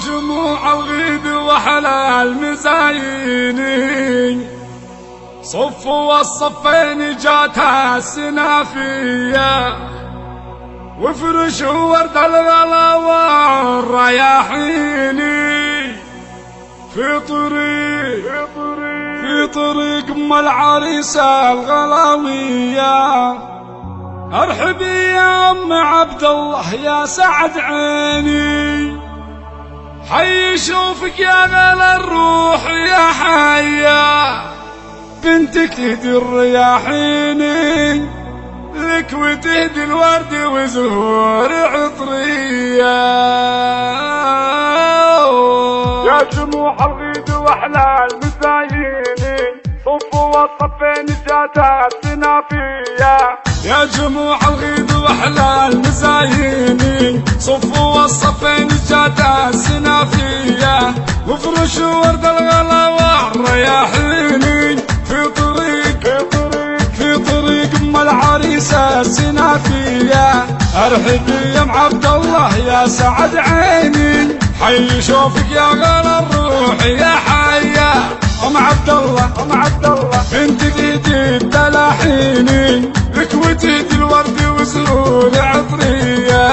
جموع الغيد وحلا المزايني صفوا والصفين جاتها السنافية وفرشوا ورد الغلا والرياحيني في طريق ام العريسة الغلاوية. ارحبي يا ام عبد الله يا سعد عيني، حي شوفك يا غلا الروح يا حيا، بنتك تهدي الرياحيني لك وتهدي الورد وزهور عطرية. يا جموع الغيد واحلى المزايني صفوا والصفين جاتها السنافية. يا جموع الغيد واحلى المزايني صفوا والصفين جاتها السنافية وفرشوا ورد الغلا والرياحيني في طريق ام العريسة السنافية. ارحبي يا ام عبد الله يا سعد عيني، حي شوفك يا غلا الروح يا حيا. ام عبد الله انت تهدي التلاحيني لك وتهدي الورد وزهور عطرية.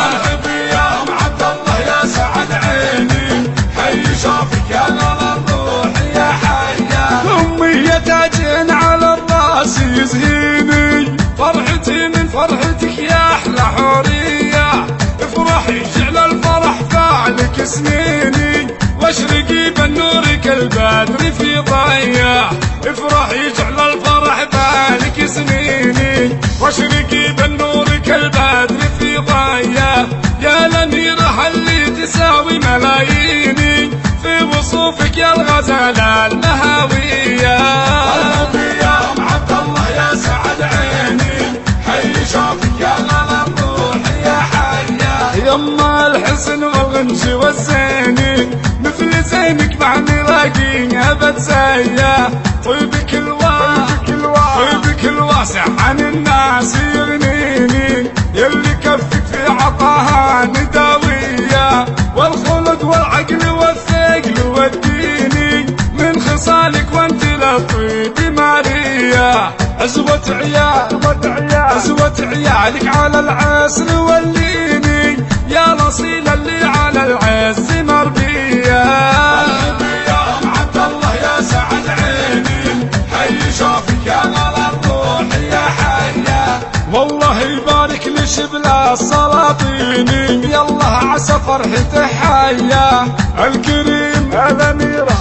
ارحبي يا ام عبد الله يا سعد عيني، حي شوفك يا غلا الروح يا حيا. امي يا تاجين على الراس يزهيني، فرحتي من فرحتك يا احلى حورية. افرحي جعل الفرح فعلك سنيني واشرقي بنور كالبدر في ضيا. افرحي جعل الفرح بالك سنيني واشرقي بنور كالبدر في ضيا. يا الاميرة اللي تساوي ملاييني في وصوفك يا الغزالة المهاوية. ارحبي يا ام عبد الله يا سعد عيني، حي شوفك يا غلا الروح يا حيا. يما الحسن والغنج والزيني مثل زينك معني راقين ابد زيا. طيبك الواسع عن الناس يغنيني، يلي كفك في عطاها نداوية. والخلق والعقل والثقل والديني من خصالك وانت لطيب ماريا. عزوة عيالك على العسل والليني، يا الاصيل اللي على العز مربية. ارحبي يا ام عبد الله يا سعد عيني، حي شوفك يا غلا الروح يا حيا. والله يبارك لشبل السلاطيني، يالله عسى فرحته حيا.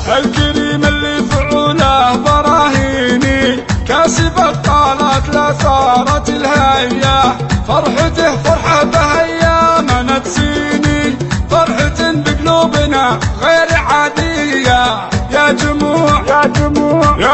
الكريم اللي فعوله براهيني، كاسب الطالات لا ثارت الهيا. فرحته فرحة بهيا ما نتسيني، فرحة بقلوبنا غير عادية. يا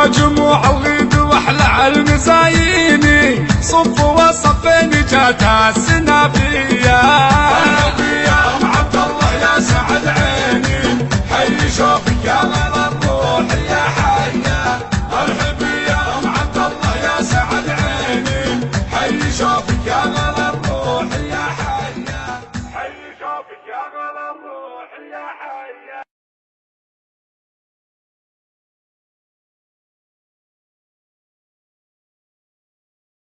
جموع الغيد واحلى المزايني صفوا وصفين جاتها السنافية. ارحبي يا ام عبد الله يا سعد عيني، حي شوفك يا غلا الروح يا حيا. ارحبي يا ام عبد الله يا سعد عيني، حي شوفك يا غلا الروح يا حيا. حي شوفك يا غلا الروح يا حيا.